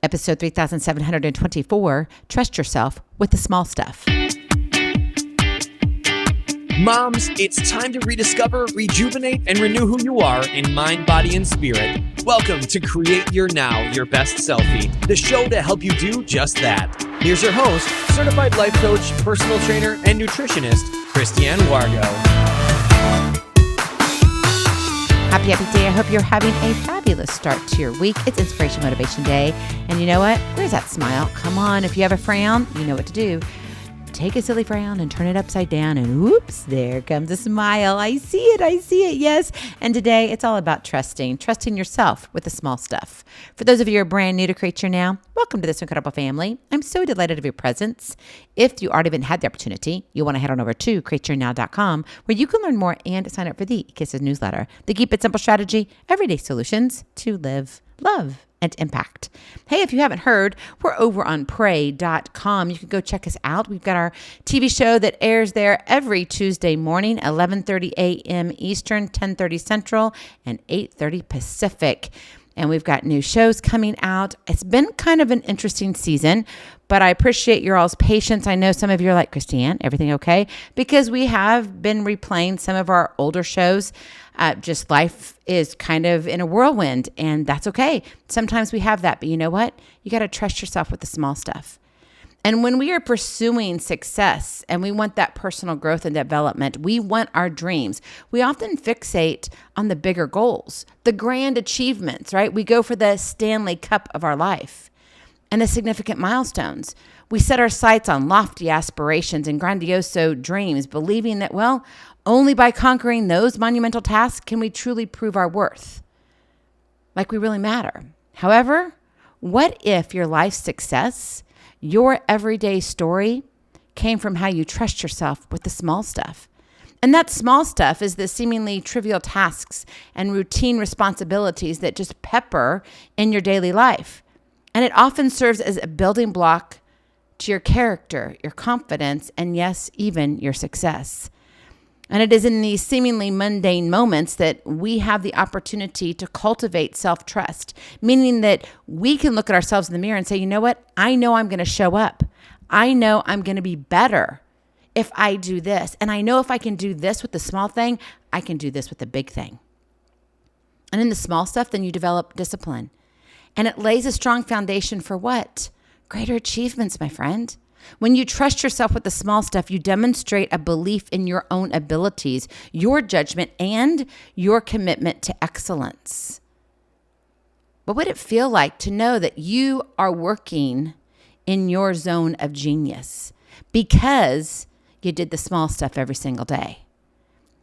Episode 3724, Trust Yourself with the Small Stuff. Moms, it's time to rediscover, rejuvenate, and renew who you are in mind, body, and spirit. Welcome to Create Your Now, Your Best Selfie, the show to help you do just that. Here's your host, certified life coach, personal trainer, and nutritionist, Christiane Wargo. Happy day. I hope you're having a fabulous start to your week. It's Inspiration Motivation Day. And you know what? Where's that smile? Come on. If you have a frown, you know what to do. Take a silly frown and turn it upside down, and whoops, there comes a smile. I see it, yes. And today, it's all about trusting yourself with the small stuff. For those of you who are brand new to Create Your Now, welcome to this incredible family. I'm so delighted of your presence. If you already haven't had the opportunity, you want to head on over to createyournow.com, where you can learn more and sign up for the Kisses newsletter, the Keep It Simple strategy, everyday solutions to live, love, and impact. Hey, if you haven't heard, we're over on pray.com. You can go check us out. We've got our TV show that airs there every Tuesday morning, 11:30 a.m. Eastern, 10:30 Central, and 8:30 Pacific. And we've got new shows coming out. It's been kind of an interesting season, but I appreciate your all's patience. I know some of you are like, Christiane, everything okay? Because we have been replaying some of our older shows. Just life is kind of in a whirlwind, and that's okay. Sometimes we have that, but you know what? You got to trust yourself with the small stuff. And when we are pursuing success and we want that personal growth and development, we want our dreams, we often fixate on the bigger goals, the grand achievements, right? We go for the Stanley Cup of our life and the significant milestones. We set our sights on lofty aspirations and grandiose dreams, believing that, well, only by conquering those monumental tasks can we truly prove our worth, like we really matter. However, what if your life's success, your everyday story, came from how you trust yourself with the small stuff? And that small stuff is the seemingly trivial tasks and routine responsibilities that just pepper in your daily life. And it often serves as a building block to your character, your confidence, and yes, even your success. And it is in these seemingly mundane moments that we have the opportunity to cultivate self-trust, meaning that we can look at ourselves in the mirror and say, you know what? I know I'm going to show up. I know I'm going to be better if I do this. And I know if I can do this with the small thing, I can do this with the big thing. And in the small stuff, then you develop discipline. And it lays a strong foundation for what? Greater achievements, my friend. When you trust yourself with the small stuff, you demonstrate a belief in your own abilities, your judgment, and your commitment to excellence. What would it feel like to know that you are working in your zone of genius because you did the small stuff every single day?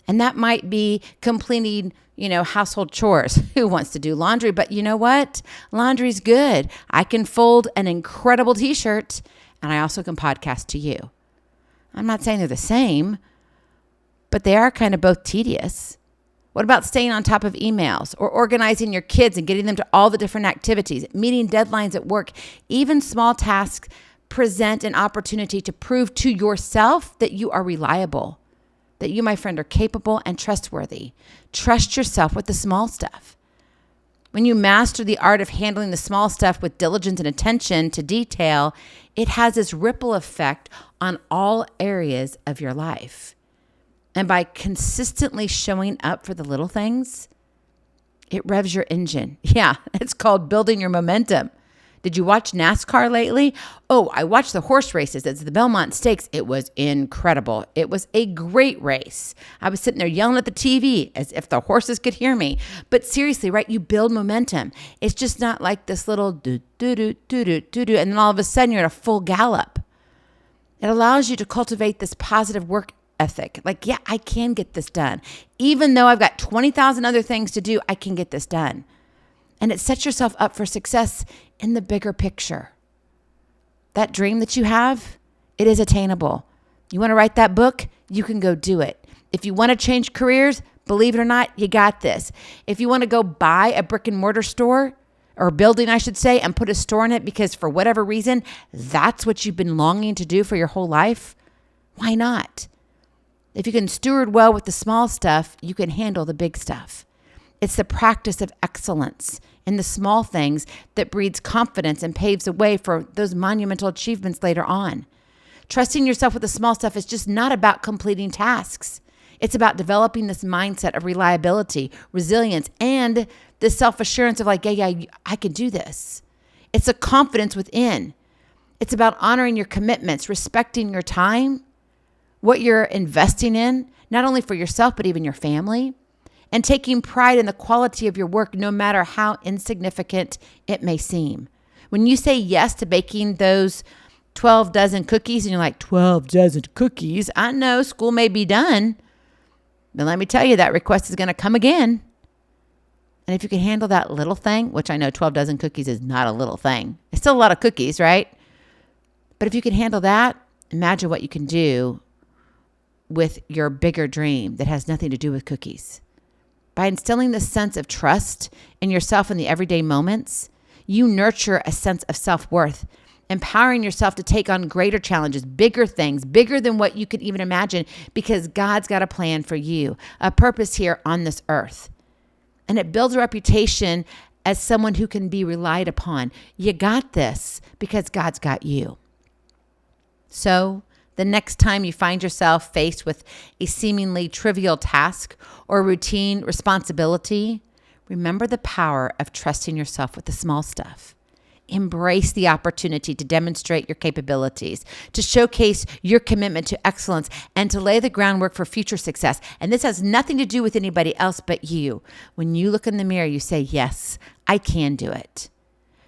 And that might be completing, household chores. Who wants to do laundry? But you know what? Laundry's good. I can fold an incredible t-shirt, and I also can podcast to you. I'm not saying they're the same, but they are kind of both tedious. What about staying on top of emails or organizing your kids and getting them to all the different activities, meeting deadlines at work? Even small tasks present an opportunity to prove to yourself that you are reliable, that you, my friend, are capable and trustworthy. Trust yourself with the small stuff. When you master the art of handling the small stuff with diligence and attention to detail, it has this ripple effect on all areas of your life. And by consistently showing up for the little things, it revs your engine. Yeah, it's called building your momentum. Did you watch NASCAR lately? Oh, I watched the horse races. It's the Belmont Stakes. It was incredible. It was a great race. I was sitting there yelling at the TV as if the horses could hear me. But seriously, right? You build momentum. It's just not like this little do-do-do-do-do-do, and then all of a sudden you're at a full gallop. It allows you to cultivate this positive work ethic. Like, yeah, I can get this done. Even though I've got 20,000 other things to do, I can get this done. And it sets yourself up for success in the bigger picture. That dream that you have, it is attainable. You want to write that book? You can go do it. If you want to change careers, believe it or not, you got this. If you want to go buy a brick and mortar store, or building, I should say, and put a store in it because for whatever reason, that's what you've been longing to do for your whole life, why not? If you can steward well with the small stuff, you can handle the big stuff. It's the practice of excellence in the small things that breeds confidence and paves the way for those monumental achievements later on. Trusting yourself with the small stuff is just not about completing tasks. It's about developing this mindset of reliability, resilience, and this self-assurance of like, yeah, I can do this. It's a confidence within. It's about honoring your commitments, respecting your time, what you're investing in, not only for yourself, but even your family, and taking pride in the quality of your work, no matter how insignificant it may seem. When you say yes to baking those 12 dozen cookies, and you're like, 12 dozen cookies? I know school may be done, but let me tell you, that request is going to come again. And if you can handle that little thing, which I know 12 dozen cookies is not a little thing. It's still a lot of cookies, right? But if you can handle that, imagine what you can do with your bigger dream that has nothing to do with cookies. By instilling this sense of trust in yourself in the everyday moments, you nurture a sense of self-worth, empowering yourself to take on greater challenges, bigger things, bigger than what you could even imagine, because God's got a plan for you, a purpose here on this earth. And it builds a reputation as someone who can be relied upon. You got this because God's got you. So the next time you find yourself faced with a seemingly trivial task or routine responsibility, remember the power of trusting yourself with the small stuff. Embrace the opportunity to demonstrate your capabilities, to showcase your commitment to excellence, and to lay the groundwork for future success. And this has nothing to do with anybody else but you. When you look in the mirror, you say, yes, I can do it.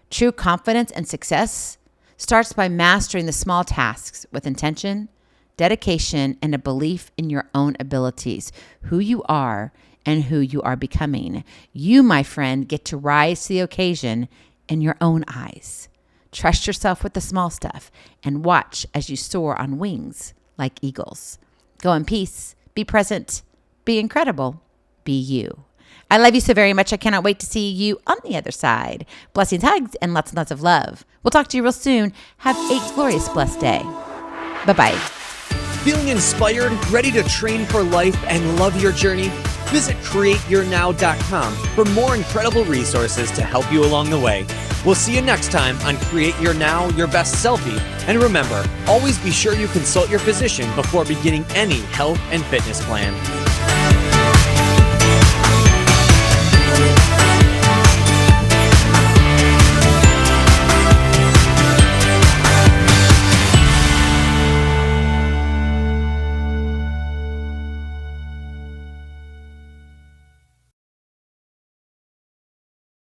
True confidence and success starts by mastering the small tasks with intention, dedication, and a belief in your own abilities, who you are and who you are becoming. You, my friend, get to rise to the occasion in your own eyes. Trust yourself with the small stuff and watch as you soar on wings like eagles. Go in peace, be present, be incredible, be you. I love you so very much. I cannot wait to see you on the other side. Blessings, hugs, and lots of love. We'll talk to you real soon. Have a glorious, blessed day. Bye-bye. Feeling inspired, ready to train for life and love your journey? Visit createyournow.com for more incredible resources to help you along the way. We'll see you next time on Create Your Now, Your Best Selfie. And remember, always be sure you consult your physician before beginning any health and fitness plan.